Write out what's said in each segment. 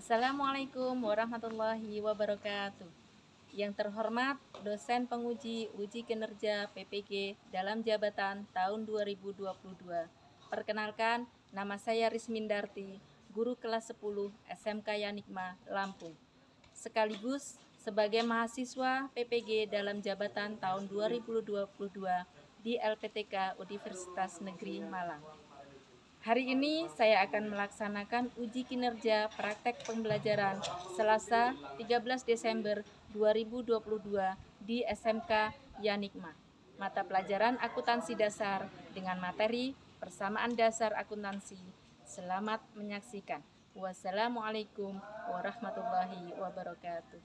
Assalamualaikum warahmatullahi wabarakatuh. Yang terhormat dosen penguji uji kinerja PPG dalam jabatan tahun 2022. Perkenalkan, nama saya Rismindarti, guru kelas 10 SMK Yanikma, Lampung. Sekaligus sebagai mahasiswa PPG dalam jabatan tahun 2022 di LPTK Universitas Negeri Malang. Hari ini saya akan melaksanakan uji kinerja praktek pembelajaran Selasa 13 Desember 2022 di SMK Yanikma. Mata pelajaran akuntansi dasar dengan materi persamaan dasar akuntansi. Selamat menyaksikan. Wassalamualaikum warahmatullahi wabarakatuh.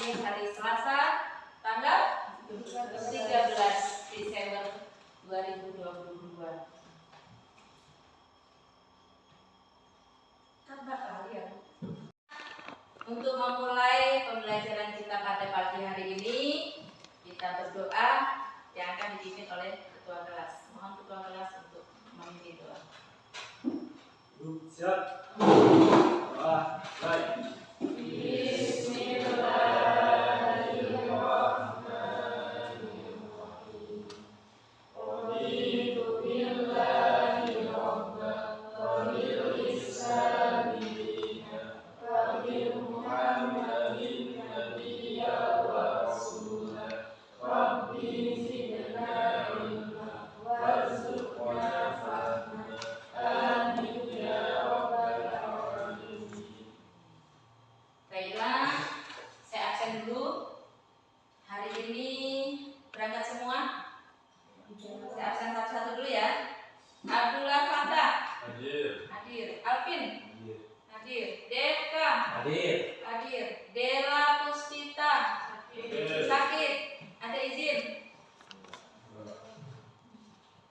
Hari Selasa tanggal 13 Desember 2022. Untuk memulai pembelajaran kita pada pagi hari ini, kita berdoa yang akan dipimpin oleh ketua kelas. Mohon ketua kelas untuk memimpin doa. Siap. Baik. Baiklah, saya absen dulu. Hari ini berangkat semua? Saya absen satu-satu dulu ya. Abdullah Fatah Hadir. hadir. Alvin Hadir. hadir. Devka Hadir. hadir. Dela Puspita Hadir. sakit, ada izin.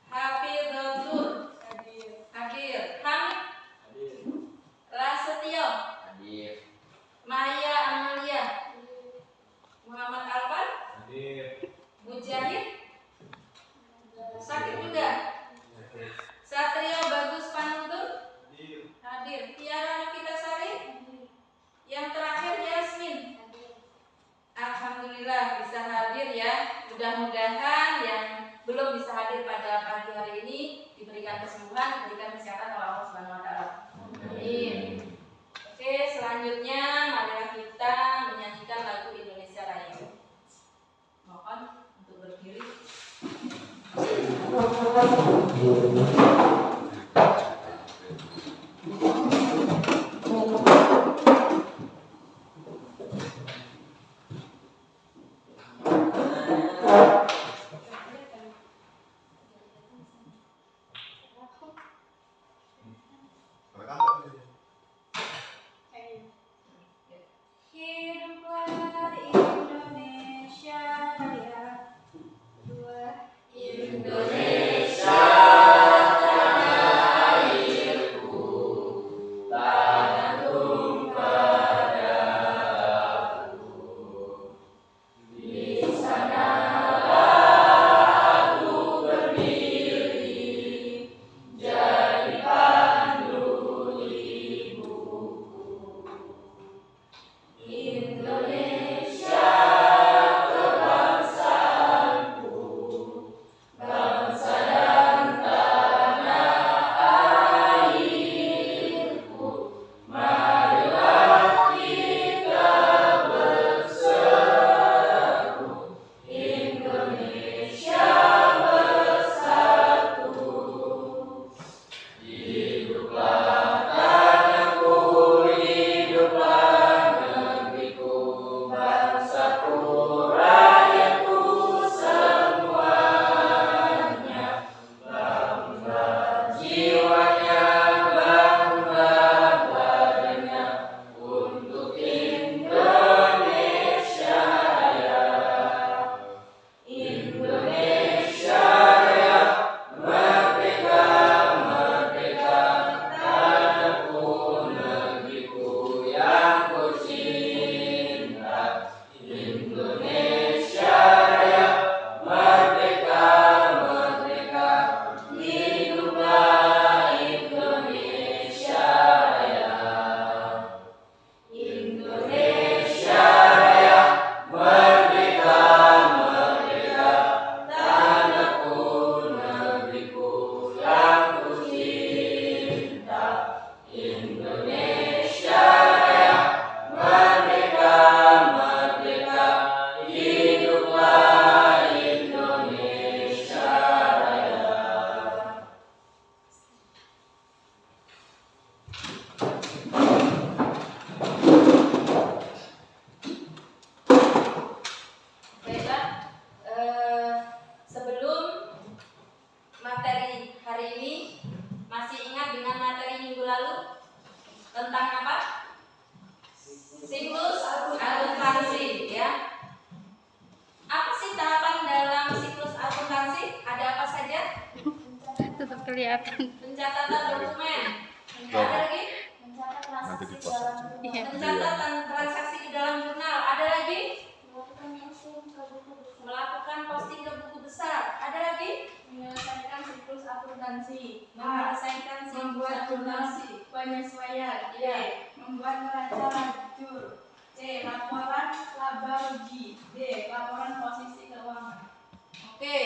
Hafidzatur hadir. Hamid Hadir. Lasetio Hadir. Maya Amalia Muhammad Alfan Hadir. Mujahid sakit juga. Satrio Bagus Panuntun Hadir. hadir. Tiara Novitasari, yang terakhir Yasmin. Alhamdulillah bisa hadir ya. Mudah-mudahan yang belum bisa hadir pada pagi hari ini diberikan kesembuhan, diberikan kesehatan oleh Allah Subhanahu wa taala. Amin. Oke, selanjutnya marilah kita menyanyikan lagu Indonesia Raya. Mohon untuk berdiri. Hiduplah Indonesia Raya. Indonesia tentang apa? Siklus akuntansi, ya. Apa sih tahapan dalam siklus akuntansi? Ada apa saja? Tetap kelihatan. Pencatatan dokumen. Ada lagi? Nanti dipotong. Pencatatan transaksi di dalam jurnal. Ada lagi? Melakukan posting ke buku besar. Ada lagi? Menyelesaikan siklus akuntansi. Menyelesaikan Membuat jurnal penyesuaian. Iya. Membuat neraca lajur. C. Laporan laba rugi. D. Laporan posisi keuangan. Oke,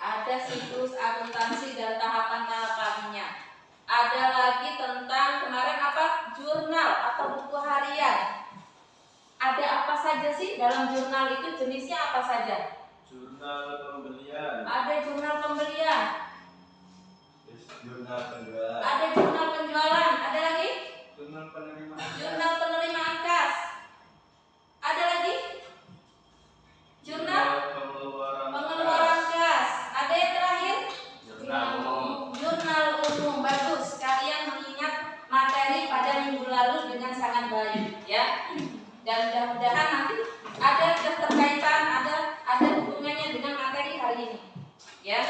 ada siklus akuntansi dan tahapan-tahapannya. Ada lagi tentang kemarin apa? Jurnal atau buku harian. Ada apa saja sih dalam jurnal itu? Jenisnya apa saja? Jurnal pembelian. Ada jurnal pembelian, Jurnal penjualan. ada jurnal penjualan, ada lagi? Jurnal penerimaan. Jurnal penerimaan kas. Ada lagi? Jurnal pengeluaran kas. Ada yang terakhir? Jurnal umum. Jurnal umum. Bagus. Kalian mengingat materi pada minggu lalu dengan sangat baik, ya. Dan mudah-mudahan nanti ada keterkaitan, ada hubungannya dengan materi hari ini, ya.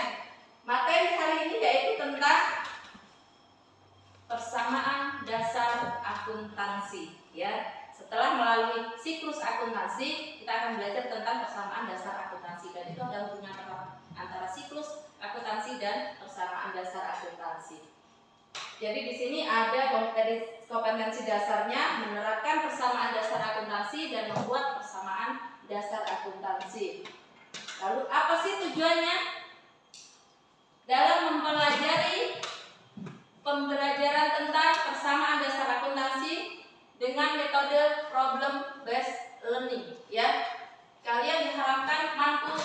Materi hari ini yaitu tentang persamaan dasar akuntansi, ya. Setelah melalui siklus akuntansi, kita akan belajar tentang persamaan dasar akuntansi. Dan itu ada hubungan antara siklus akuntansi dan persamaan dasar akuntansi. Jadi di sini ada kompetensi dasarnya, menerapkan persamaan dasar akuntansi dan membuat persamaan dasar akuntansi. Lalu apa sih tujuannya? Dalam mempelajari pembelajaran tentang persamaan dasar akuntansi dengan metode problem based learning, ya. Kalian diharapkan mampu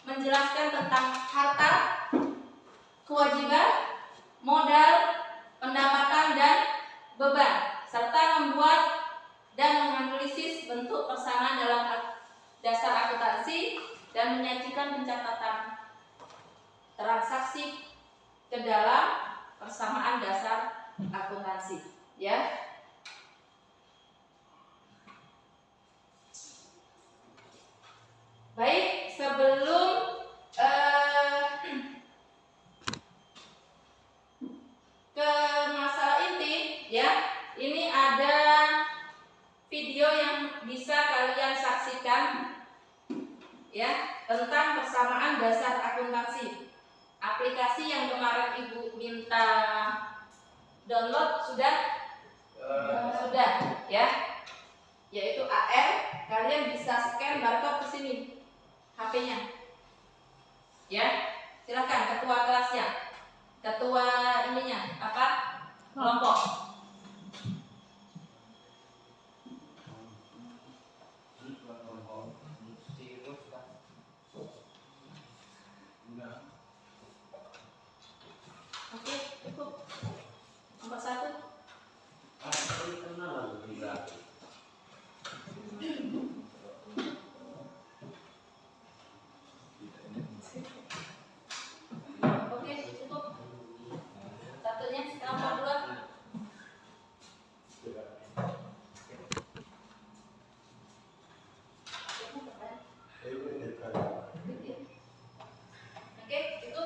menjelaskan tentang harta, kewajiban, modal, pendapatan dan beban, serta membuat dan menganalisis bentuk persamaan dalam dasar akuntansi dan menyajikan pencatatan transaksi ke dalam persamaan dasar akuntansi, ya. Baik, sebelum ke masalah inti, ya, ini ada video yang bisa kalian saksikan, ya, tentang persamaan dasar akuntansi. Aplikasi yang kemarin Ibu minta download sudah, ya, yaitu AR. Kalian bisa scan barcode ke sini, HP-nya, ya. Silakan ketua kelasnya, ketua ininya apa? Kelompok. Oke, cukup. Nomor 1. Oke, cukup. Satunya nomor 2. Oke, itu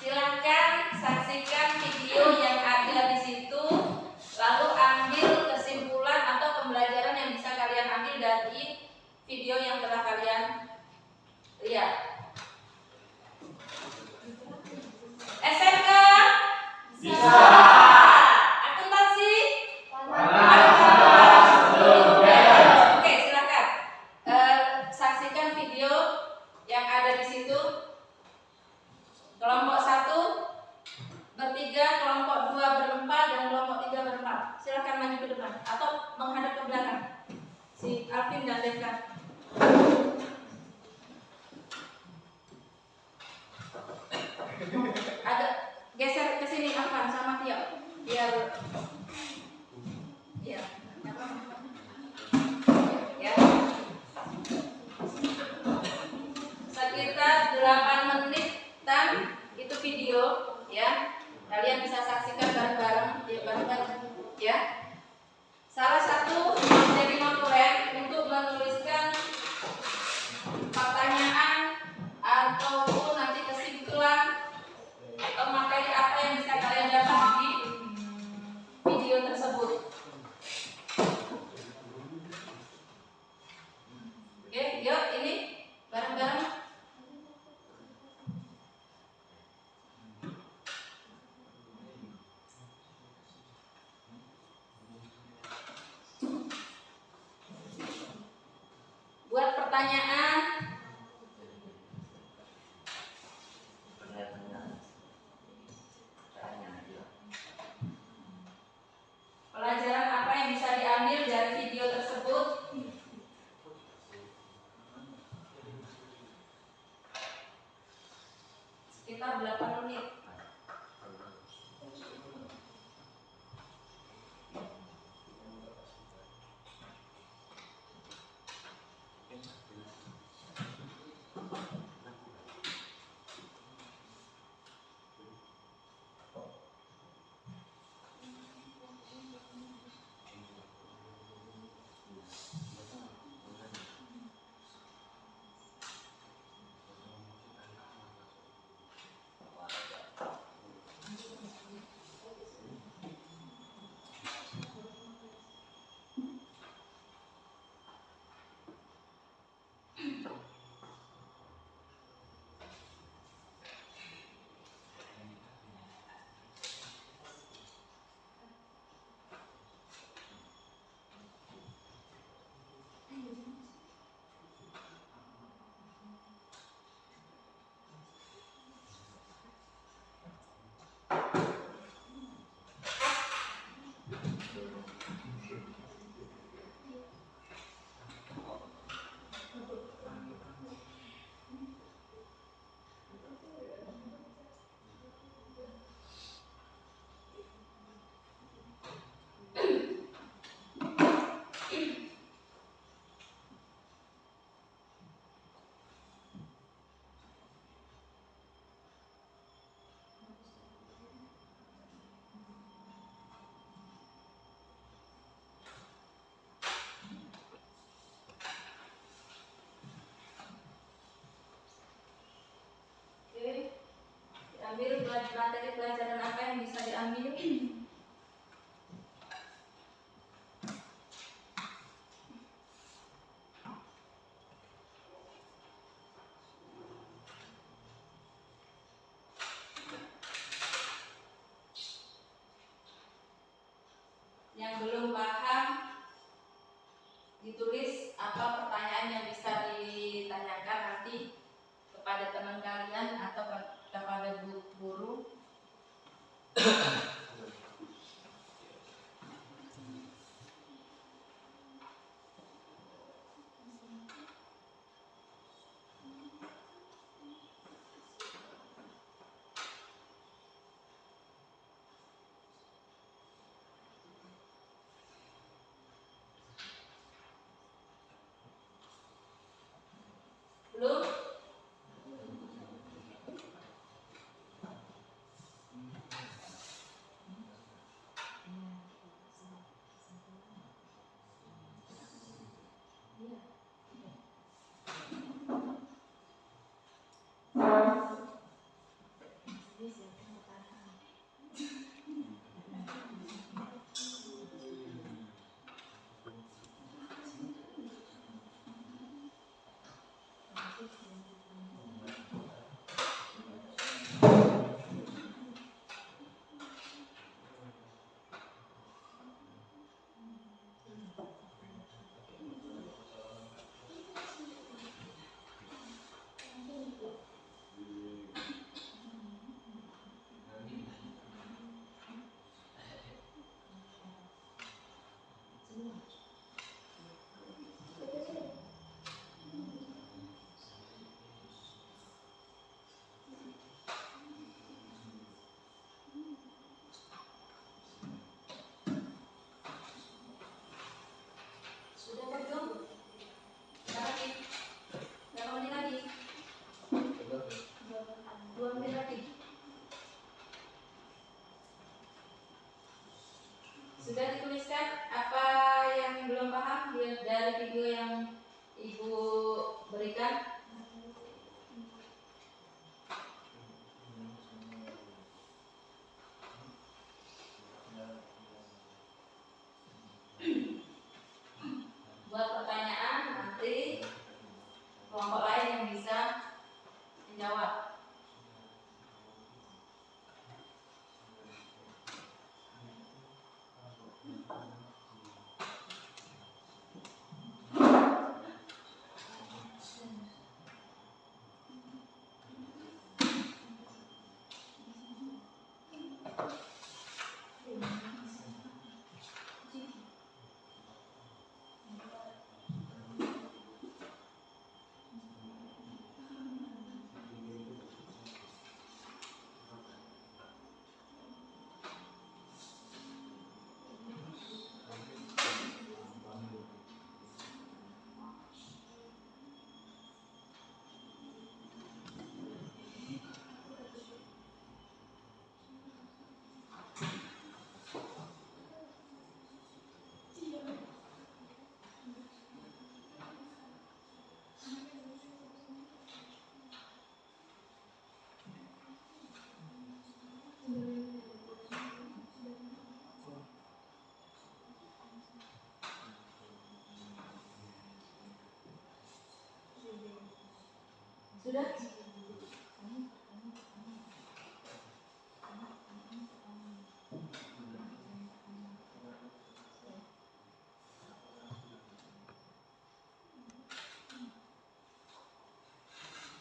silakan saksikan video yang ada di situ, lalu ambil kesimpulan atau pembelajaran yang bisa kalian ambil dari video yang telah kalian lihat. SMK Bisa. Akuntansi Oke, silakan saksikan video yang ada di situ. Kelompok 1 bertiga, kelompok 2 berempat, dan kelompok 3 berempat. Silakan maju ke depan atau menghadap ke belakang. Si Alvin dan Devka. Ada geser ke sini Alvan sama Tio biar ya. Ya. Sekitar 8 menitan itu video, ya. Kalian bisa saksikan bareng-bareng, ya. pertanyaan. Pelajaran apa yang bisa diambil dari video tersebut? Sekitar 8 menit. Diambil materi pelajaran apa yang bisa diambil? Yang belum paham, ditulis apa pertanyaan yang bisa ditanyakan nanti kepada teman kalian atau kepada guru. Belum? Sudah belum? Berapa menit? Berapa menit lagi? 2 menit lagi. Sudah dituliskan apa yang belum paham dari video yang Ibu berikan? Buat pertanyaan nanti kelompok lain yang bisa menjawab. Sudah?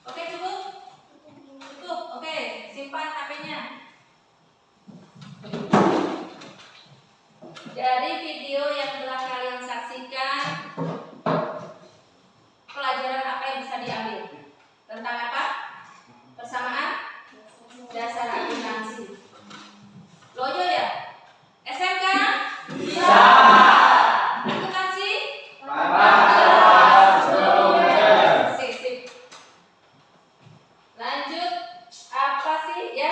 Oke, cukup? Cukup, oke. Simpan HP-nya. Dari video yang telah kalian saksikan, pelajaran apa yang bisa diambil? Tentang apa? Persamaan dasar akuntansi. Lojo ya? SMK? Bisa. Akuntansi? Sip, sip. Lanjut, apa sih ya?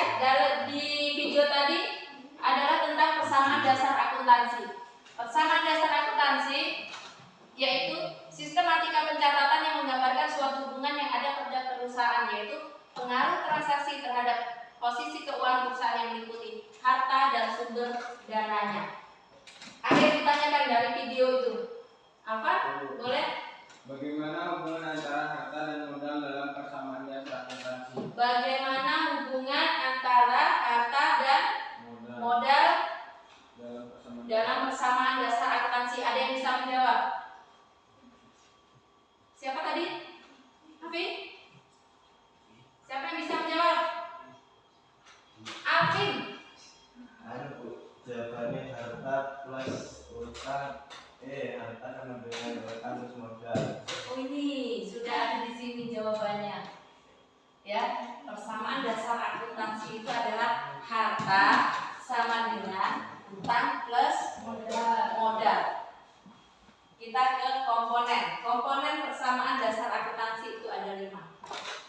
Di video tadi adalah tentang persamaan dasar akuntansi. Persamaan dasar akuntansi yaitu sistematika pencatatan yang menggambarkan suatu hubungan yang ada pada perusahaan, yaitu pengaruh transaksi terhadap posisi keuangan perusahaan yang meliputi harta dan sumber dananya. Ada yang ditanyakan dari video itu? Apa? Boleh? Bagaimana hubungan antara harta dan modal dalam persamaan dasar akuntansi? Bagaimana hubungan antara harta dan modal dalam persamaan dasar akuntansi? Ada yang bisa menjawab? Siapa tadi? Afif? Siapa yang bisa menjawab? Afif? Jawabannya harta plus utang. Harta sama dengan utang plus modal. Oh, ini sudah ada di sini jawabannya. Ya, persamaan dasar akuntansi itu adalah harta sama dengan utang plus modal. Kita ke komponen. Komponen persamaan dasar akuntansi itu ada 5.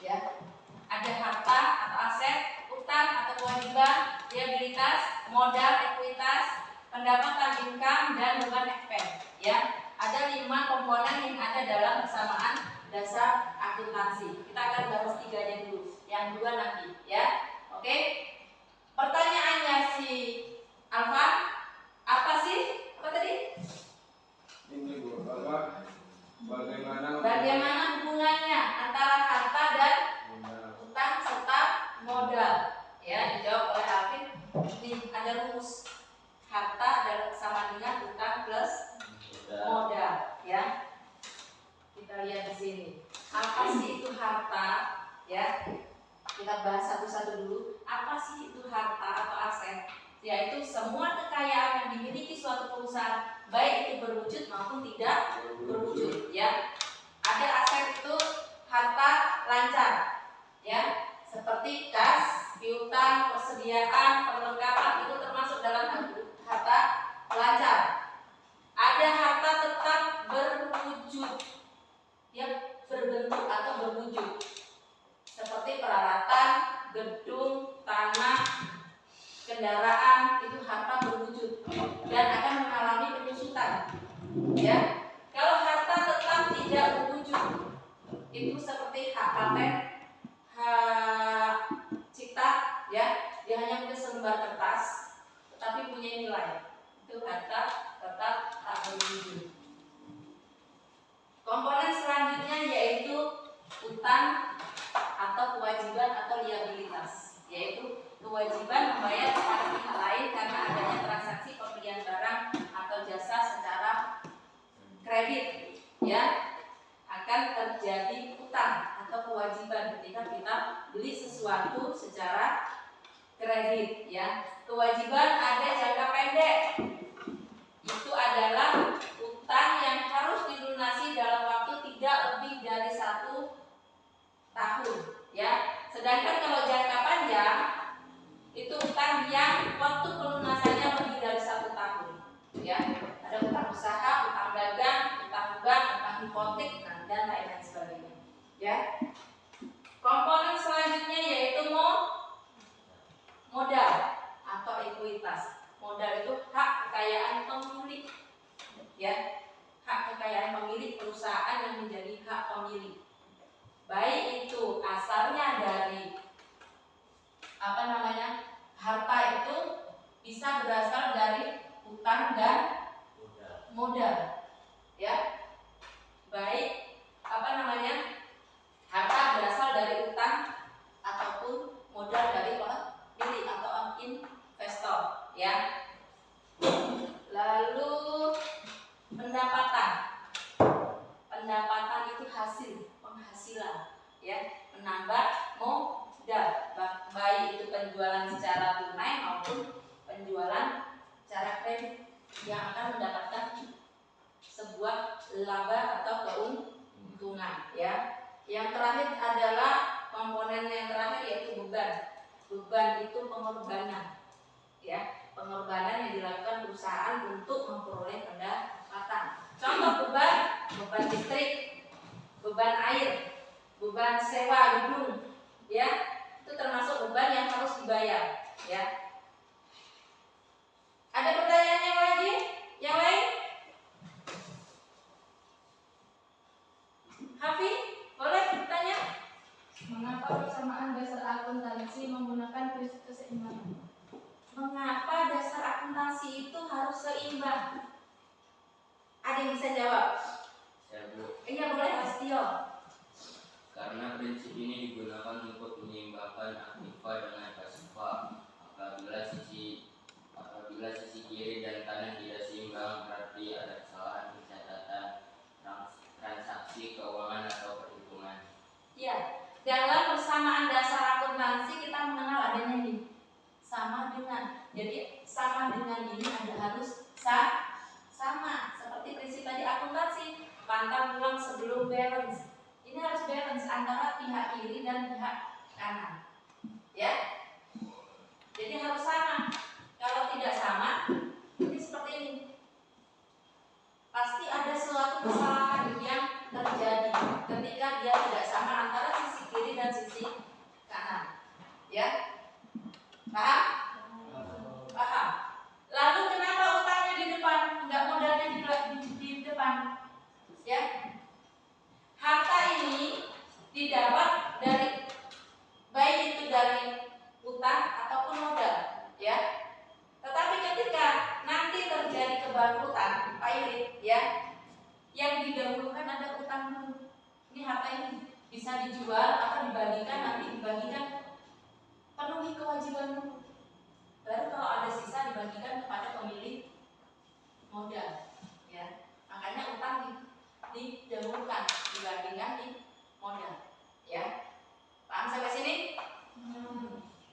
Ya. Ada harta atau aset, utang atau kewajiban, liabilitas, modal, ekuitas, pendapatan income, dan beban expense. Ya. Ada 5 komponen yang ada dalam persamaan dasar akuntansi. Kita akan bahas 3-nya dulu. Yang 2 nanti, ya. Oke. Pertanyaannya si Alfa, apa sih? Apa tadi? Ini Bu, apa? Bagaimana Hubungannya antara harta dan modal? utang serta modal? Ya, dijawab oleh Alvin. Nih, ada rumus harta dalam sama dengan utang plus modal. Ya, kita lihat di sini. Apa sih itu harta? Ya, kita bahas satu-satu dulu. Apa sih itu harta atau aset? Yaitu semua kekayaan yang dimiliki suatu perusahaan, baik itu berwujud maupun tidak berwujud. Ya, ada aset itu harta lancar, ya, seperti kas, piutang, persediaan, perlengkapan, itu termasuk dalam harta lancar. Ada harta tetap berwujud, ya, berbentuk atau berwujud, seperti peralatan, gedung, tanah, kendaraan, itu harta berwujud dan akan mengalami penyusutan. Ya, kalau harta tetap tidak berwujud, itu seperti hak paten, hak cipta, ya, dia hanya punya selembar kertas, tetapi punya nilai. Itu harta tetap tak berwujud. Komponen selanjutnya yaitu utang atau kewajiban atau liabilitas, yaitu kewajiban membayar kepada pihak lain karena adanya transaksi pembelian barang atau jasa secara kredit. Ya, akan terjadi utang atau kewajiban ketika kita beli sesuatu secara kredit. Ya, kewajiban ada jangka pendek, itu adalah utang yang harus dilunasi dalam waktu tidak lebih dari 1 tahun. Ya, sedangkan kalau jangka panjang itu utang yang waktu pelunasannya lebih dari 1 tahun. Ya, ada utang usaha, utang dagang, utang bank, utang hipotek, dan lain-lain sebagainya. Ya, komponen selanjutnya yaitu modal atau ekuitas. Modal itu hak kekayaan pemilik, ya, hak kekayaan pemilik perusahaan yang menjadi hak pemilik. Baik itu asalnya dari harta itu bisa berasal dari utang dan modal, ya. Baik harta berasal dari utang ataupun modal dari pemilik atau investor, ya. Lalu pendapatan itu penghasilan, ya, menambah modal, baik itu penjualan secara tunai maupun penjualan secara kredit yang akan mendapatkan sebuah laba atau keuntungan, ya. Yang terakhir adalah komponen yang terakhir yaitu beban. Beban itu pengorbanan, ya, pengorbanan yang dilakukan perusahaan untuk memperoleh pendapatan. Contoh beban listrik, beban air, beban sewa gedung, ya, itu termasuk beban yang harus dibayar, ya. Ada pertanyaan yang lagi? Yang lain? Hafi, boleh bertanya? Mengapa persamaan dasar akuntansi menggunakan prinsip keseimbangan? Mengapa dasar akuntansi itu harus seimbang? Ada yang bisa jawab? Ya, Bu. Iya, boleh, Astio. Karena prinsip ini digunakan untuk menyeimbangkan aktiva dengan pasifa. Apabila sisi kiri dan kanan tidak seimbang, berarti ada kesalahan pencatatan transaksi keuangan atau perhitungan. Ya, dalam persamaan dasar akuntansi kita mengenal adanya ini sama dengan. Jadi sama dengan ini harus sama. Seperti prinsip tadi akuntansi, pantang pulang sebelum balance. Ini harus balance antara pihak kiri dan pihak kanan, ya. Jadi harus sama. Kalau tidak sama, ini seperti ini. Pasti ada suatu kesalahan yang terjadi ketika dia tidak sama antara sisi kiri dan sisi kanan, ya. Paham? Paham. Lalu kenapa utangnya di depan, enggak modalnya di depan? Ya. Harta ini didapat dari baik itu dari utang ataupun modal, ya. Tetapi ketika nanti terjadi kebangkrutan, pailit, ya, yang didahulukan ada utang dulu. Ini harta ini bisa dijual atau dibagikan, penuhi kewajiban dulu. Baru kalau ada sisa dibagikan kepada pemilik modal, ya. Makanya utang didahulukan dibandingkan di modal, ya. Paham sampai sini?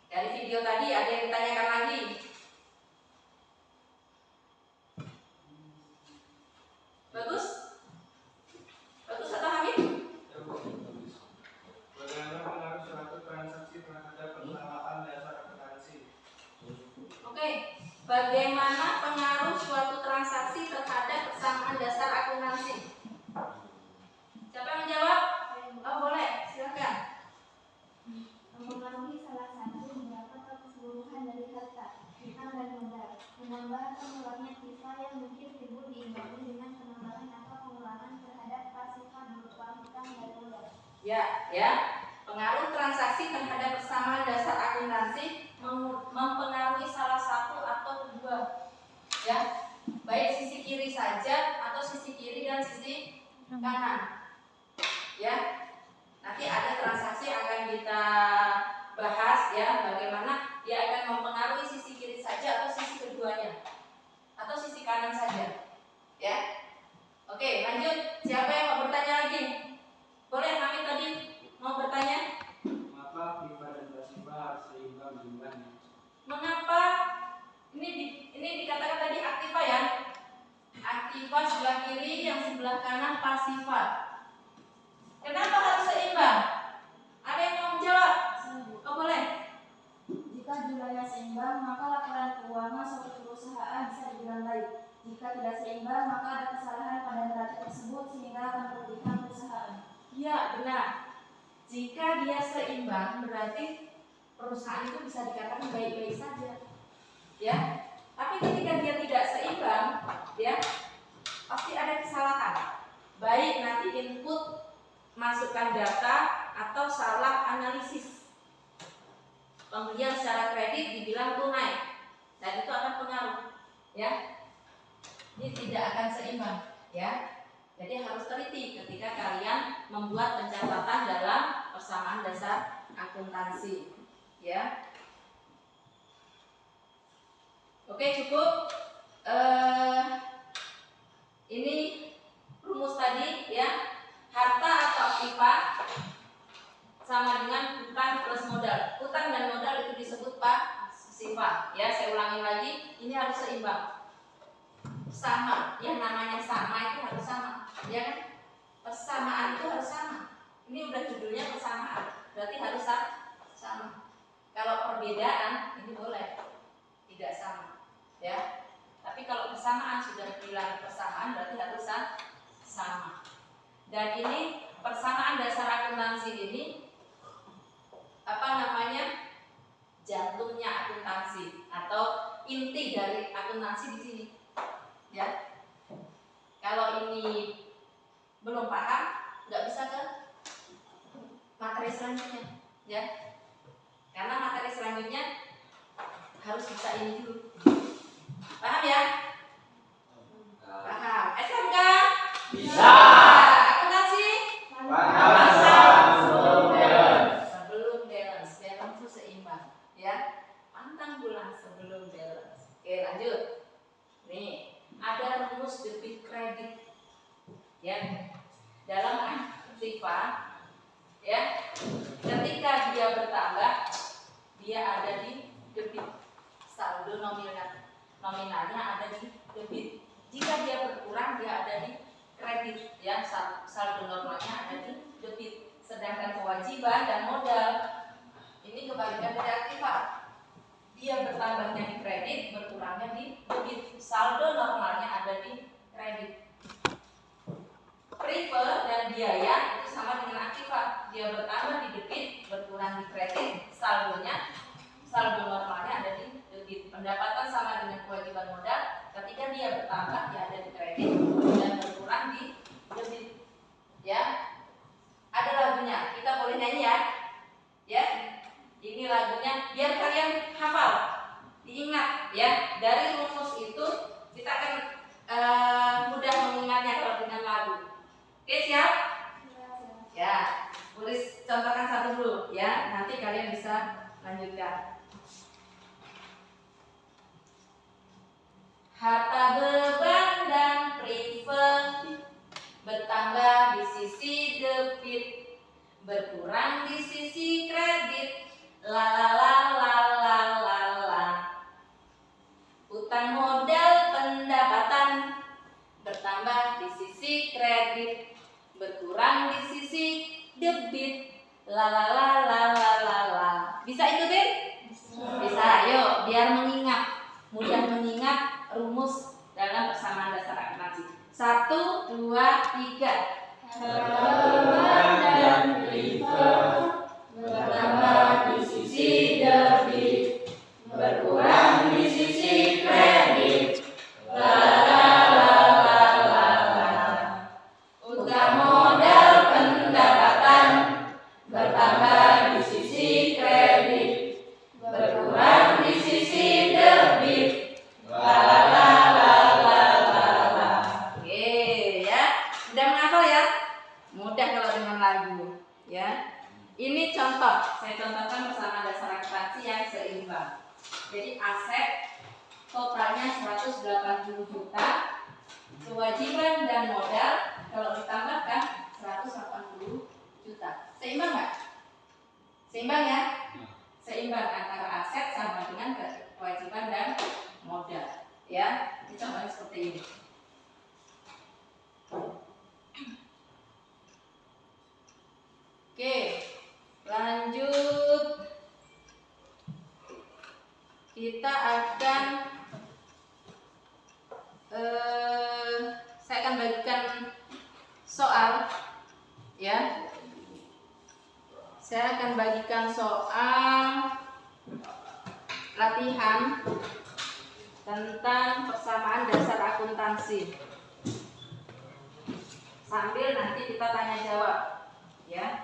Dari video tadi ada yang ditanyakan lagi? Bagus? Bagus atau Hamid? Bagaimana pengaruh suatu transaksi terhadap persamaan dasar akuntansi? Oke. Bagaimana pengaruh suatu transaksi terhadap persamaan dasar akuntansi? Siapa yang menjawab? Oh, boleh, silakan. Mempengaruhi salah satu mendapat keseluruhan dari harta, utang dan modal, menambah atau mengurangi aktiva yang mungkin timbul diimbangi dengan penambahan atau pengurangan terhadap pasifa berupa utang dan modal. Ya. Pengaruh transaksi terhadap persamaan dasar akuntansi mempengaruhi salah satu atau kedua, ya, baik sisi kiri saja atau sisi kiri dan sisi kanan, ya. Nanti ada transaksi akan kita bahas, ya, bagaimana dia akan mempengaruhi sisi kiri saja atau sisi keduanya atau sisi kanan saja, ya. Oke, lanjut. Siapa yang mau bertanya lagi? Boleh, kami tadi mau bertanya. Maka aktiva dan pasifa harus seimbang jumlahnya. Mengapa ini dikatakan tadi aktiva, ya? Aktiva sebelah kiri, yang sebelah kanan pasifa. Kenapa harus seimbang? Ada yang mau menjawab? Oh, boleh. Jika jumlahnya seimbang, maka laporan keuangan suatu perusahaan bisa dibilang baik. Jika tidak seimbang, maka ada kesalahan pada neraca tersebut sehingga akan merugikan perusahaan. Ya, benar. Jika dia seimbang, berarti perusahaan itu bisa dikatakan baik-baik saja, ya. ya. Ini tidak akan seimbang, ya. Jadi harus teliti ketika kalian membuat pencatatan dalam persamaan dasar akuntansi, ya. Oke, cukup. Ini rumus tadi, ya. Harta atau aktiva sama dengan utang plus modal. Utang dan modal itu disebut pasifah, ya. Saya ulangi lagi, ini harus seimbang. Sama, yang namanya sama itu harus sama, ya kan? Persamaan itu harus sama. Ini udah judulnya persamaan, berarti harus sama. Kalau perbedaan ini boleh tidak sama, ya. Tapi kalau persamaan sudah bilang persamaan berarti harus sama. Dan ini persamaan dasar akuntansi ini jantungnya akuntansi atau inti dari akuntansi di sini. Ya, kalau ini belum paham, nggak bisa ke materi selanjutnya, ya. Karena materi selanjutnya harus bisa ini dulu. Paham ya? Paham. SMK? Bisa. Akuntansi? Sebelum balance itu seimbang, ya. Pantang pulang sebelum balance. Oke, lanjut. Nih. Ada rumus debit kredit, ya. Dalam aktiva, ya, ketika dia bertambah dia ada di debit, saldo nominalnya ada di debit. Jika dia berkurang dia ada di kredit, ya, saldo normalnya ada di debit. Sedangkan kewajiban dan modal ini kebalikan dari aktiva. Dia bertambahnya di kredit, berkurangnya di debit. Saldo normalnya ada di kredit. Prefer dan biaya itu sama dengan aktiva. Dia bertambah di debit, berkurang di kredit. Saldo normalnya ada di debit. Pendapatan sama dengan kewajiban modal. Ketika dia bertambah, dia ada di kredit dan berkurang di debit. Ya, ada lagunya. Kita boleh nyanyi ya. Ya. Ini lagunya biar kalian hafal, diingat, ya. Dari rumus itu kita akan mudah mengingatnya kalau dengan lagu. Oke, siap? Ya, tulis contohkan satu dulu, ya. Nanti kalian bisa lanjutkan. Harta beban dan prefer bertambah di sisi debit, berkurang di sisi kredit. La la la la la la la. Utang modal pendapatan bertambah di sisi kredit, berkurang di sisi debit. La la la la la la la. Bisa ikutin? Bisa. Ayo, biar mengingat, mudah mengingat rumus dalam persamaan dasar akuntansi. 1, 2, 3. Beban dan prefer bertambah di sisi debit, berkurang di sisi kredit. La la la la la la. Utang modal pendapatan bertambah di sisi kredit, berkurang di sisi debit. La la la la la la la. Oke, ya. Sudah menghafal ya? Mudah kalau dengan lagu, ya. Ini contoh, saya contohkan persamaan dasar akuntansi yang seimbang. Jadi aset totalnya 180 juta, kewajiban dan modal kalau ditambahkan 180 juta. Seimbang nggak? Seimbang ya? Seimbang antara aset sama dengan kewajiban dan modal. Ya, ini contohnya seperti ini. Oke. Lanjut, kita akan saya akan bagikan soal, ya. Saya akan bagikan soal latihan tentang persamaan dasar akuntansi. Sambil nanti kita tanya jawab, ya.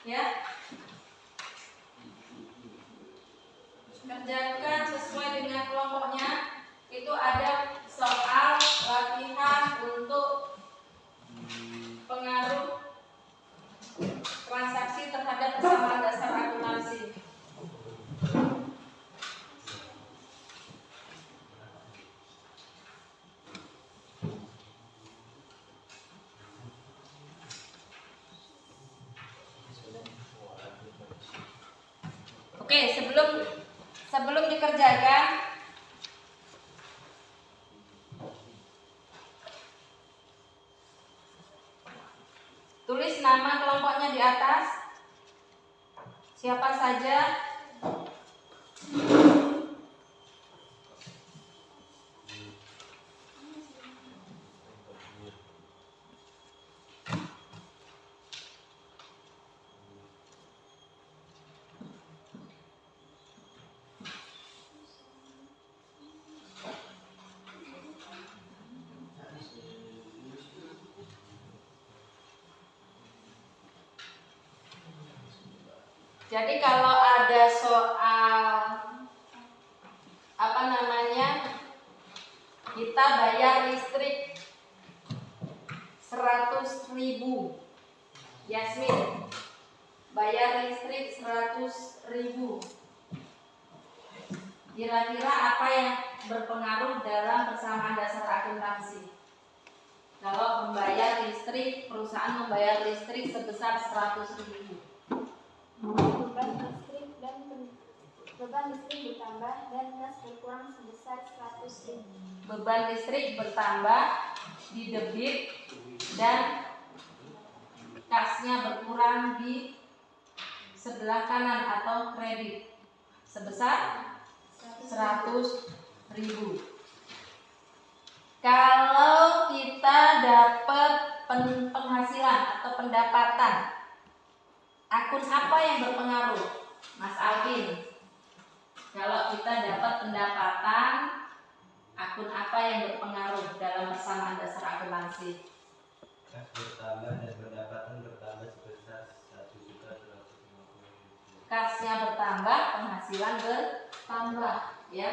Ya. Kerjakan sesuai dengan kelompoknya. Itu ada soal latihan untuk pengaruh transaksi terhadap persamaan dasar akuntansi. Oke, sebelum dikerjakan, tulis nama kelompoknya di atas. Siapa saja. Jadi kalau ada soal kita bayar listrik 100.000. Yasmin, bayar listrik 100.000. Kira-kira apa yang berpengaruh dalam persamaan dasar akuntansi? Kalau membayar listrik, perusahaan membayar listrik sebesar 100.000. Beban listrik bertambah dan kas berkurang sebesar 100.000. Beban listrik bertambah di debit dan kasnya berkurang di sebelah kanan atau kredit sebesar 100.000. Kalau kita dapat penghasilan atau pendapatan, akun apa yang berpengaruh? Mas Alvin. Kalau kita dapat pendapatan, akun apa yang berpengaruh dalam persamaan dasar akuntansi? Kas bertambah dan pendapatan bertambah sebesar 1.150.000. Kasnya bertambah, penghasilan bertambah, ya.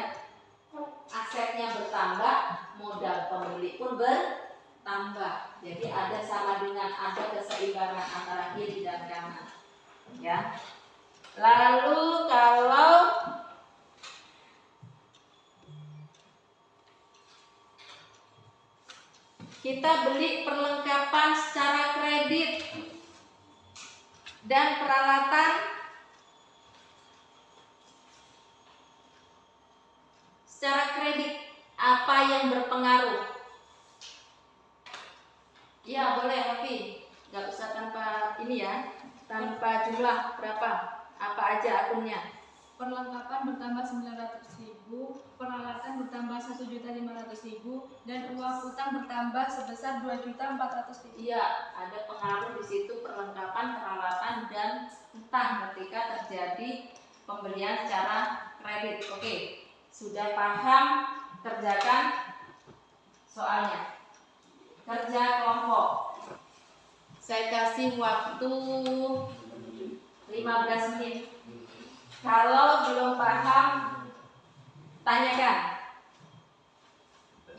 Asetnya bertambah, modal pembeli pun bertambah. Jadi ada sama dengan ada keseimbangan antara kiri dan kanan, ya. Lalu kalau kita beli perlengkapan secara kredit dan peralatan secara kredit, apa yang berpengaruh? Ya boleh Hafi, nggak usah tanpa ini ya, tanpa jumlah berapa, apa aja akunnya. Perlengkapan bertambah 900.000, peralatan bertambah 1.500.000, dan uang utang bertambah sebesar 2.400.000. Iya, ada pengaruh di situ perlengkapan, peralatan dan utang ketika terjadi pembelian secara kredit. Oke, sudah paham? Kerjakan soalnya. Kerja kelompok. Saya kasih waktu 15 menit. Kalau belum paham, tanyakan.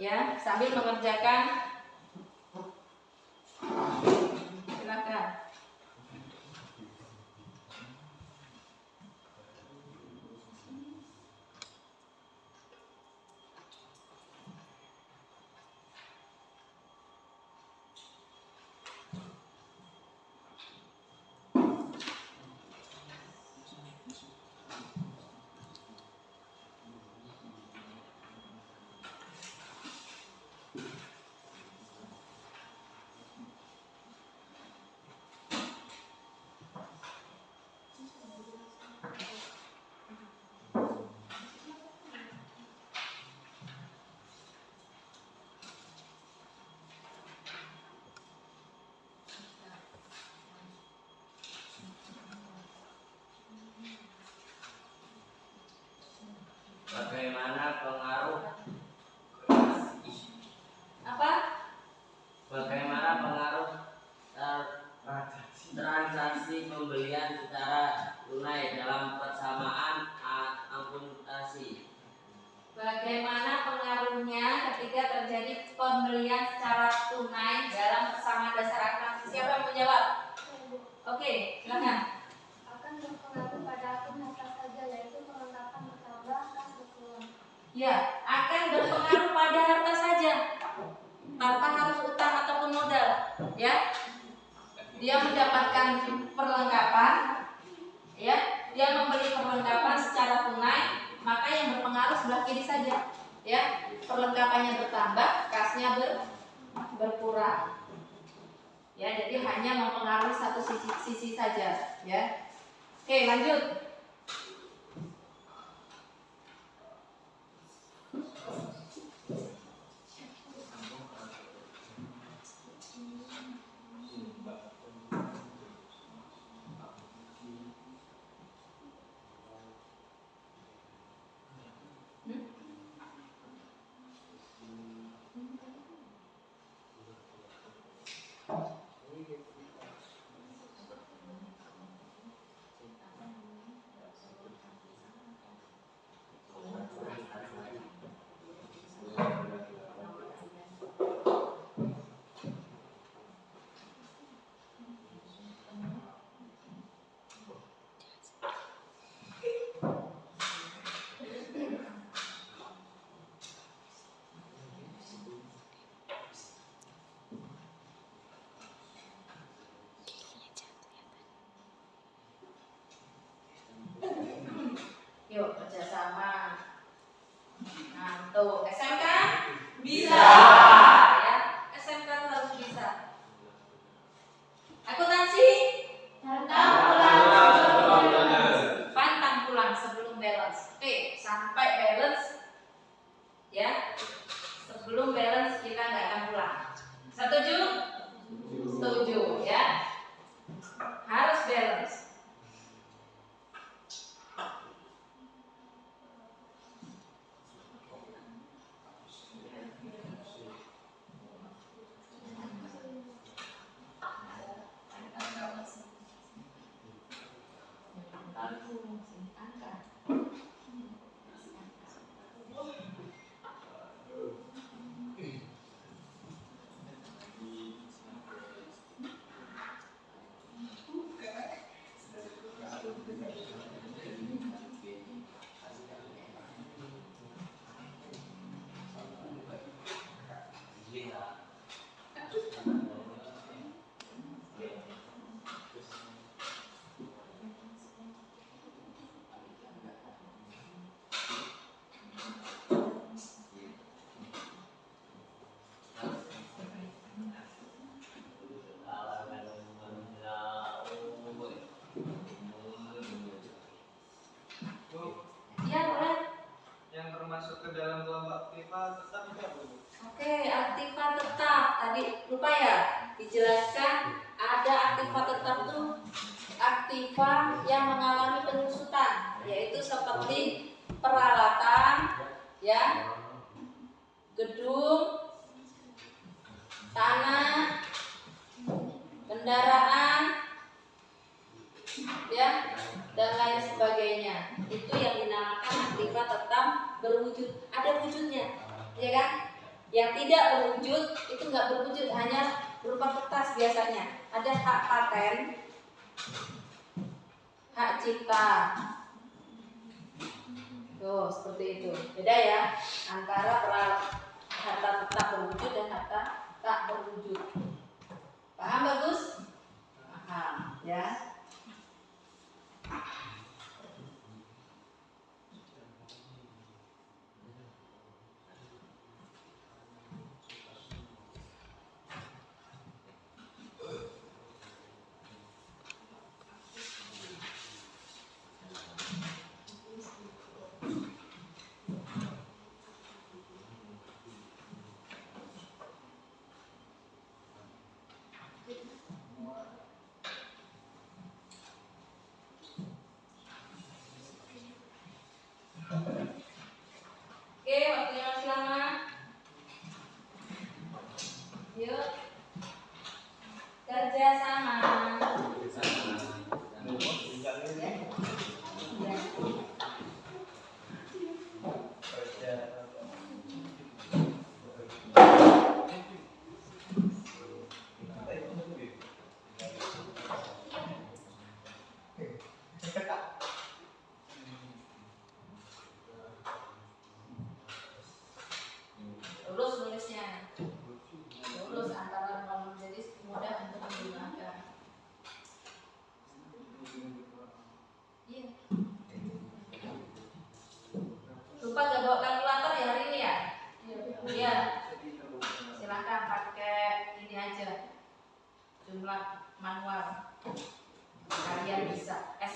Ya, sambil mengerjakan. Silakan. transaksi pembelian secara tunai dalam persamaan akuntansi. Bagaimana pengaruhnya ketika terjadi pembelian secara tunai dalam persamaan dasar akuntansi? Siapa yang menjawab? Oke, silakan. Akan berpengaruh pada akun harta saja, yaitu perlengkapan bertambah, kas berkurang. Ya, akan berpengaruh pada harta saja, tanpa harus utang ataupun modal. Ya, dia mendapatkan perlengkapan, ya, dia membeli perlengkapan secara tunai, maka yang berpengaruh sebelah kiri saja. Ya, perlengkapannya bertambah, kasnya berkurang. Ya, jadi hanya mempengaruhi satu sisi saja. Ya, oke, lanjut. Yuk kerjasama. Nah, tuh SMK bisa. Ya, SMK tuh harus bisa. Akuntansi pantang pulang sebelum balance. Oke, sampai balance. Ya, sebelum balance kita nggak akan pulang. Setuju? Setuju. Ya, harus balance. Ya, boleh. Yang termasuk ke dalam kelompok aktiva tetap tidak, Bu? Oke, aktiva tetap. Tadi lupa ya dijelaskan, ada aktiva tetap tuh aktiva yang mengalami penyusutan, yaitu seperti peralatan, ya, gedung, tanah, kendaraan, ya, dan lain sebagainya. Itu yang dinamakan aktiva tetap berwujud. Ada wujudnya, ya kan? Yang tidak berwujud itu nggak berwujud, hanya berupa kertas biasanya. Ada hak paten, hak cipta. Tuh, seperti itu. Beda ya antara harta tetap berwujud dan harta tak berwujud. Paham bagus? Paham, ya.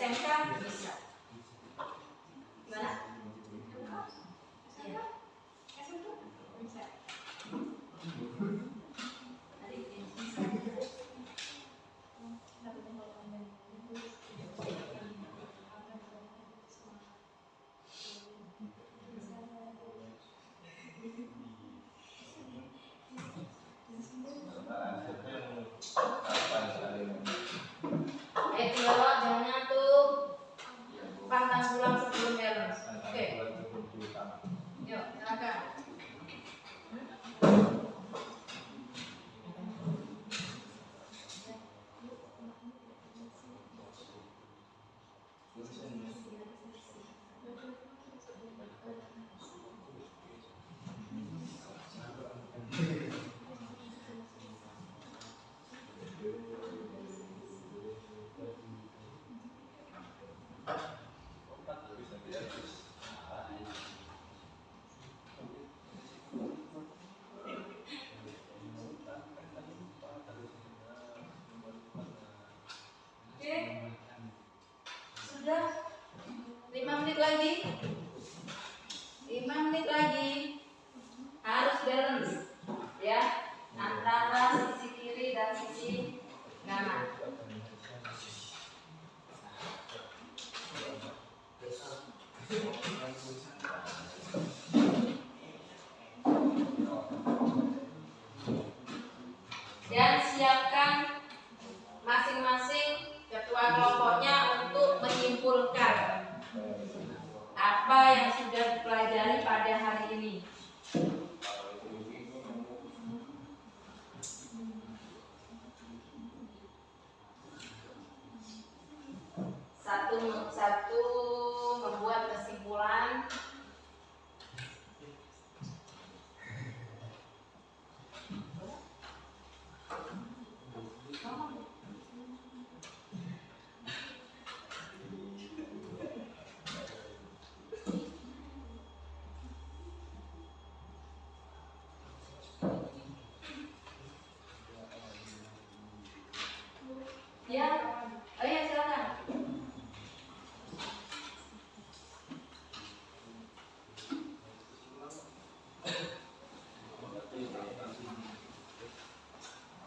SMK bisa. Gimana? Iya. Bisa. Ayo tinggal jangan tuh pantang pulang sebelum balance. Oke. Yuk, silakan. Oke. Sudah 5 menit lagi. 5 menit lagi. Harus balance ya antara sisi kiri dan sisi kanan. Dan siapkan masing-masing ketua kelompoknya untuk menyimpulkan apa yang sudah dipelajari pada hari ini. Satu membuat kesimpulan. Ya, oh ya silakan.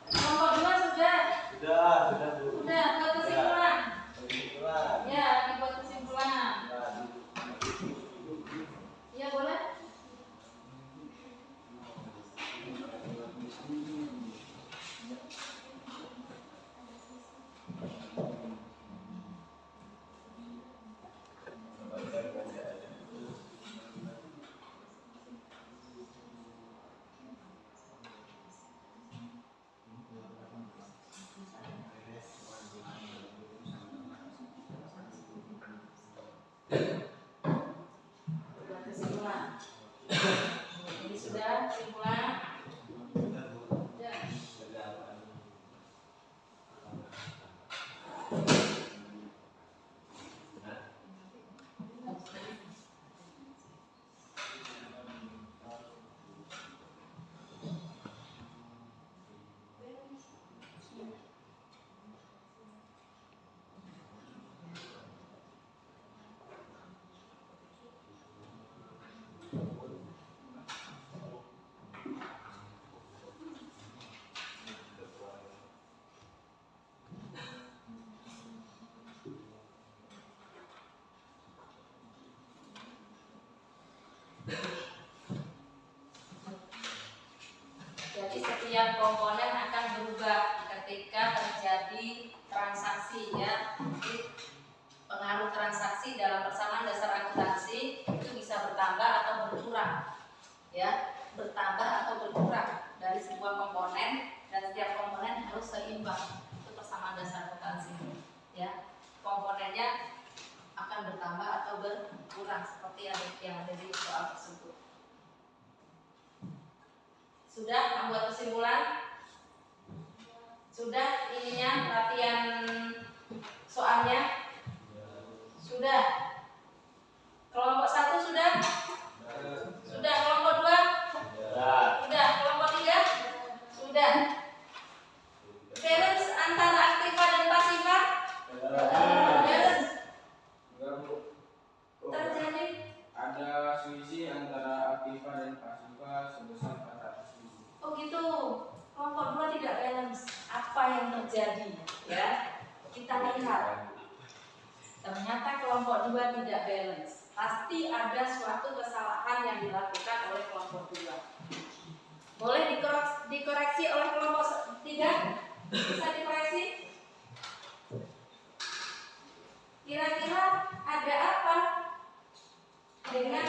Kelompok 2 sudah. Sudah Bu. Sudah buat kesimpulan. Kesimpulan. Ya, dibuat kesimpulan. Ya boleh. Buat kesimpulan. Ini sudah kesimpulan. Ya. Jadi setiap komponen akan berubah ketika terjadi transaksi ya. Jadi, pengaruh transaksi dalam persamaan dasar akuntansi itu bisa bertambah atau berkurang. Ya, bertambah atau berkurang dari sebuah komponen dan setiap komponen harus seimbang. Itu persamaan dasar akuntansi. Ya, komponennya akan bertambah atau berkurang seperti yang ada di soal tersebut. Sudah membuat kesimpulan? Sudah ininya latihan soalnya? Sudah. Kelompok 1 sudah? Sudah. Kelompok 2? Sudah. Kelompok 3? Sudah. Balance antara aktiva dan pasiva? Balance. 2 tidak balance. Pasti ada suatu kesalahan yang dilakukan oleh kelompok 2. Boleh dikoreksi oleh kelompok 3? Bisa dikoreksi? Kira-kira ada apa dengan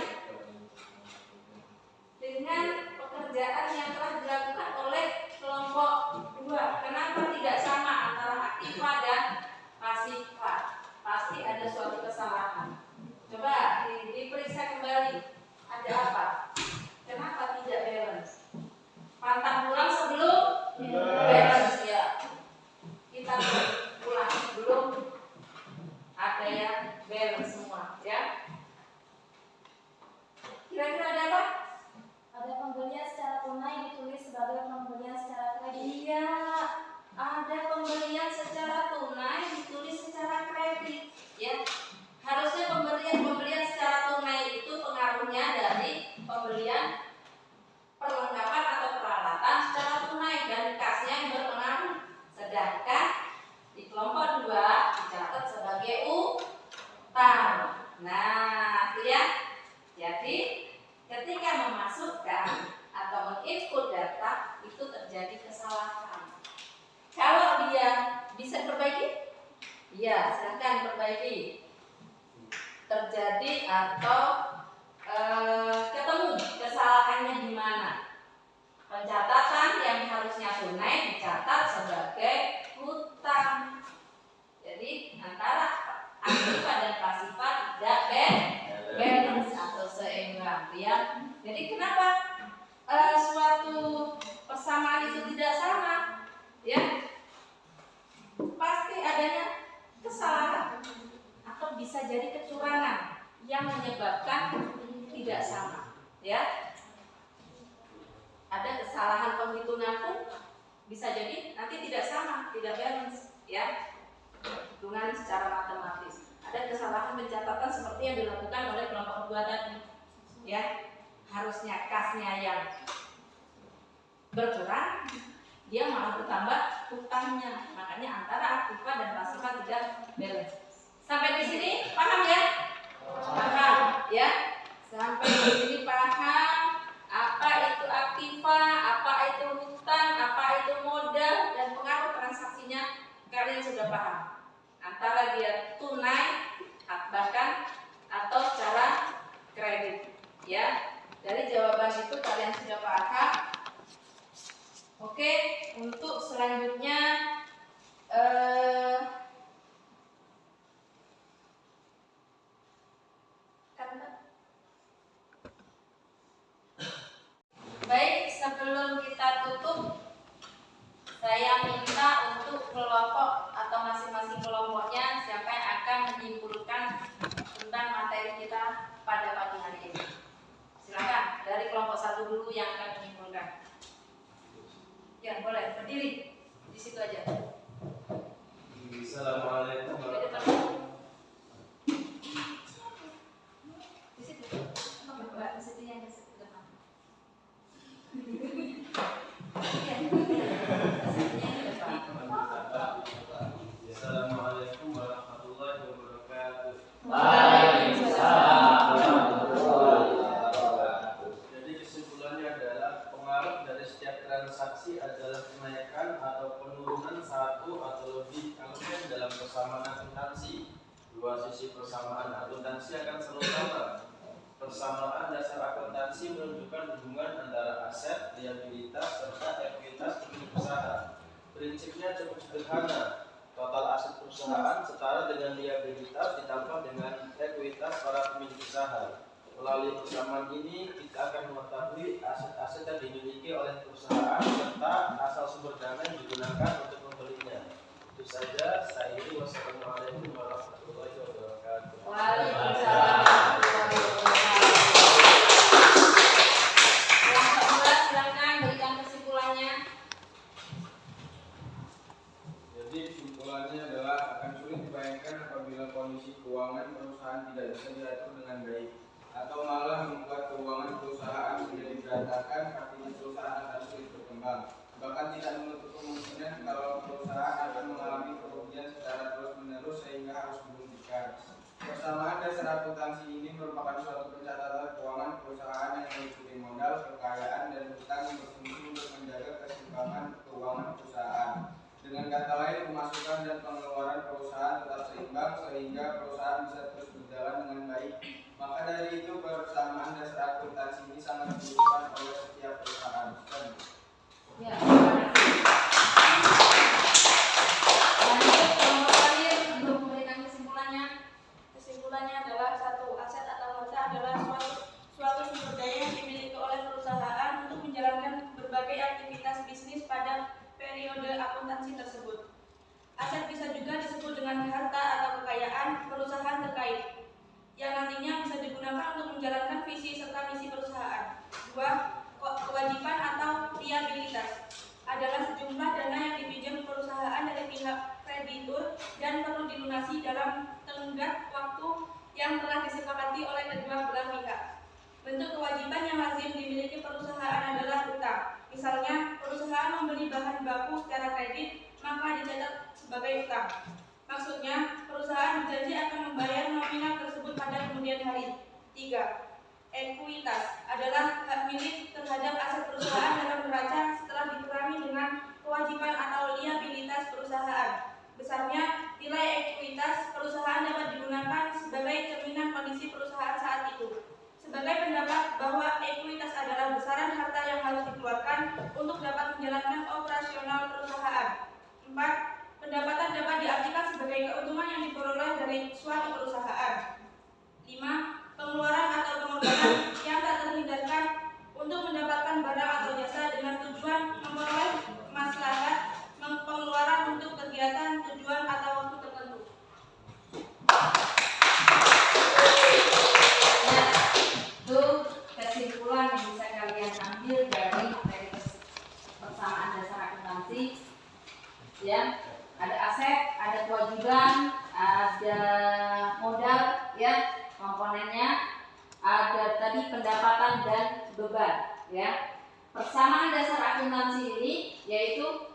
pekerjaan yang telah dilakukan oleh kelompok 2? Kenapa tidak sama antara aktiva dan pasiva? Pasti ada suatu kesalahan. Coba diperiksa kembali. Ada apa? Kenapa tidak balance? Pantang pulang sebelum balance ya. Kita pulang sebelum ada yang balance semua ya. Kira-kira ada apa? Ada pembelian secara tunai ditulis sebagai pembelian secara kredit. Iya, ada pembelian secara tunai ditulis secara kredit ya. Harusnya pembelian secara tunai itu pengaruhnya dari pembelian perlengkapan atau peralatan secara tunai dan kasnya yang berpengaruh. Sedangkan di kelompok 2 dicatat sebagai utang. Nah, itu ya. Jadi ketika memasukkan atau menginput data itu terjadi kesalahan. Kalau dia bisa perbaiki, iya silahkan perbaiki. Terjadi atau ketemu kesalahannya di mana? Pencatatan yang harusnya tunai dicatat sebagai hutang. Jadi antara aktiva dan pasiva tidak balance atau seimbang ya. Jadi kenapa suatu persamaan itu tidak sama ya? Pasti adanya kesalahan atau bisa jadi kecurangan yang menyebabkan tidak sama ya. Ada kesalahan penghitungan pun bisa jadi nanti tidak sama, tidak balance ya. Hitungan secara matematis. Ada kesalahan pencatatan seperti yang dilakukan oleh kelompok 2 tadi ya. Harusnya kasnya yang berkurang, dia malah bertambah hutangnya. Makanya antara aktiva dan pasiva tidak balance. Sampai di sini paham ya? Paham ya? Sampai di sini paham apa itu aktiva, apa itu hutang, apa itu modal dan pengaruh transaksinya. Kalian sudah paham antara dia tunai bahkan atau secara kredit ya. Dari jawaban itu kalian sudah paham. Oke, untuk selanjutnya baik, sebelum kita tutup saya minta untuk kelompok atau masing-masing kelompoknya siapa yang akan menyimpulkan tentang materi kita pada pagi hari ini. Silakan dari kelompok 1 dulu yang akan menyimpulkan. Ya boleh berdiri di situ aja. Assalamualaikum warahmatullahi wabarakatuh. Di situ. Mbak, di situ yang di depan. Assalamualaikum warahmatullahi wabarakatuh. Waalaikumsalam warahmatullahi wabarakatuh. Jadi kesimpulannya adalah pengaruh dari setiap transaksi adalah kenaikan atau penurunan satu atau lebih elemen dalam persamaan akuntansi. Dua sisi persamaan akuntansi akan selalu sama. Persamaan dasar akuntansi menunjukkan hubungan antara aset, liabilitas, serta ekuitas pemilik usaha. Prinsipnya cukup sederhana. Total aset perusahaan setara dengan liabilitas ditambah dengan ekuitas para pemilik usaha. Melalui persamaan ini kita akan mengetahui aset-aset yang dimiliki oleh perusahaan serta asal sumber dana yang digunakan untuk membelinya. Itu saja. Saya ini wassalamualaikum warahmatullahi wabarakatuh. Waalaikumsalam warahmatullahi wabarakatuh. Kelompok 2 silakan berikan kesimpulannya. Jadi kesimpulannya adalah akan sulit dibayangkan apabila kondisi keuangan perusahaan tidak bisa diatur dengan baik atau malah membuat keuangan perusahaan menjadi berantakan, artinya perusahaan akan sulit berkembang. Bahkan tidak menutup kemungkinan kalau perusahaan akan mengalami kerugian secara terus-menerus sehingga harus dihentikan. Persamaan dasar berkembang sehingga perusahaan bisa terus berjalan dengan baik. Maka dari itu persamaan dasar akuntansi ini sangat dibutuhkan oleh setiap perusahaan. Ya, terima kasih. Lanjut nomor terakhir untuk memberikan kesimpulannya. Kesimpulannya adalah satu, aset atau harta adalah suatu sumber daya yang dimiliki oleh perusahaan untuk menjalankan berbagai aktivitas bisnis pada periode akuntansi tersebut. Aset bisa juga disebut dengan harta atau kekayaan perusahaan terkait yang nantinya bisa digunakan untuk menjalankan visi serta misi perusahaan. 2. Kewajiban atau liabilitas adalah sejumlah dana yang dipinjam perusahaan dari pihak kreditur dan perlu dilunasi dalam tenggat waktu yang telah disepakati oleh kedua belah pihak. Bentuk kewajiban yang lazim dimiliki perusahaan adalah utang. Misalnya, perusahaan membeli bahan baku secara kredit, maka dicatat sebagai utang. Maksudnya, perusahaan berjanji akan membayar nominal tersebut pada kemudian hari. 3. Ekuitas adalah hak milik terhadap aset perusahaan dalam neraca setelah dikurangi dengan kewajiban atau liabilitas perusahaan. Besarnya nilai ekuitas perusahaan dapat digunakan sebagai cerminan kondisi perusahaan saat itu. Sebagai pendapat bahwa ekuitas adalah besaran harta yang harus dikeluarkan untuk dapat menjalankan operasional perusahaan. 4. Pendapatan dapat diartikan sebagai keuntungan yang diperoleh dari suatu perusahaan. 5. Pengeluaran atau pengorbanan yang tak terhindarkan untuk mendapatkan barang atau jasa dengan tujuan memperoleh maslahat, pengeluaran untuk kegiatan, tujuan atau waktu tertentu. Nah, itu kesimpulan yang bisa kalian ambil dari materi persamaan dasar akuntansi. Ya, ada aset, ada kewajiban, ada modal, ya. Komponennya ada tadi pendapatan dan beban, ya. Persamaan dasar akuntansi ini yaitu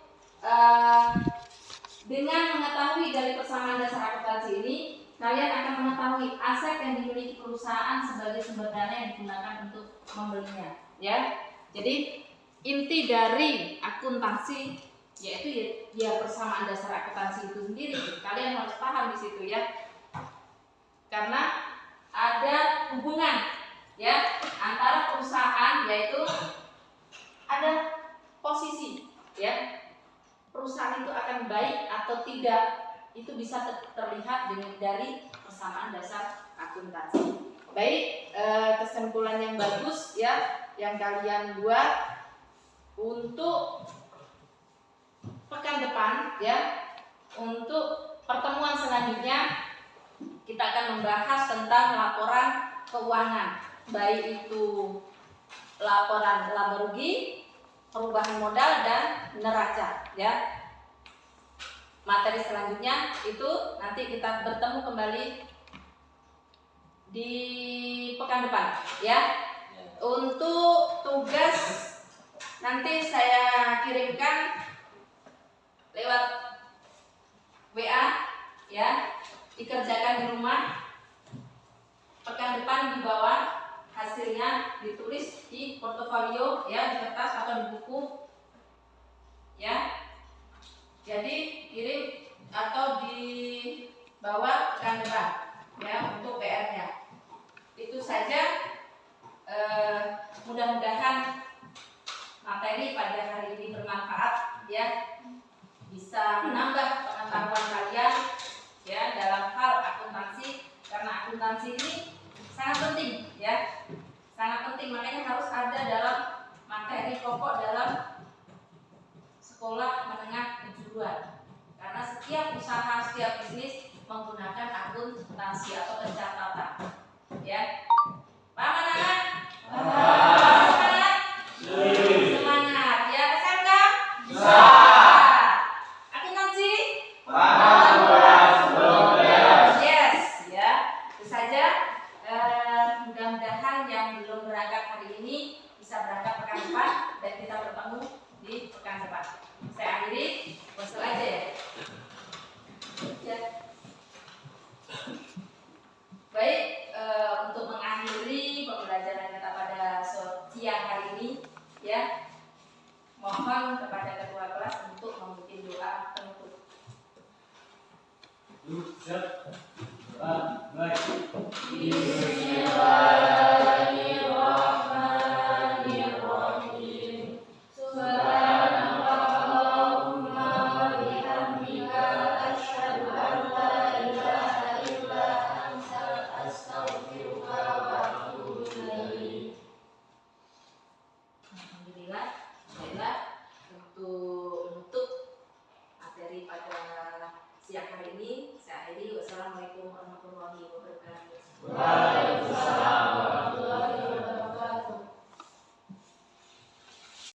dengan mengetahui dari persamaan dasar akuntansi ini, kalian akan mengetahui aset yang dimiliki perusahaan sebagai sumber dana yang digunakan untuk membelinya, ya. Jadi inti dari akuntansi yaitu ya persamaan dasar akuntansi itu sendiri. Kalian harus paham di situ, ya. Karena ada hubungan, ya, antara perusahaan, yaitu ada posisi, ya, perusahaan itu akan baik atau tidak, itu bisa terlihat dari persamaan dasar akuntansi. Baik, kesimpulan yang bagus, ya, yang kalian buat untuk pekan depan, ya. Untuk pertemuan selanjutnya kita akan membahas tentang laporan keuangan, baik itu laporan laba rugi, perubahan modal, dan neraca, ya. Materi selanjutnya itu nanti kita bertemu kembali di pekan depan, ya. Untuk tugas nanti saya kirimkan lewat WA, ya. Dikerjakan di rumah. Pekan depan di bawah hasilnya ditulis di portofolio, ya, di kertas atau di buku, ya. Jadi kirim atau di bawah pekan depan, ya, untuk PR-nya. Itu saja. Mudah-mudahan materi pada hari ini bermanfaat, ya, bisa menambah pengetahuan kalian, ya, dalam hal akuntansi, karena akuntansi ini sangat penting, ya, sangat penting. Makanya harus ada dalam materi pokok dalam sekolah menengah kejuruan, karena setiap usaha, setiap bisnis menggunakan akuntansi atau pencatatan, ya. Paham anak-anak? Semangat? Semangat, ya. SMK? Bisa. Akuntansi? Yes, ya. Itu saja. Mudah-mudahan yang belum berangkat hari ini bisa berangkat pekan depan dan kita bertemu di pekan depan. Saya akhiri. Bosan aja, ya. Baik, untuk Siap. Baik. Bismillah.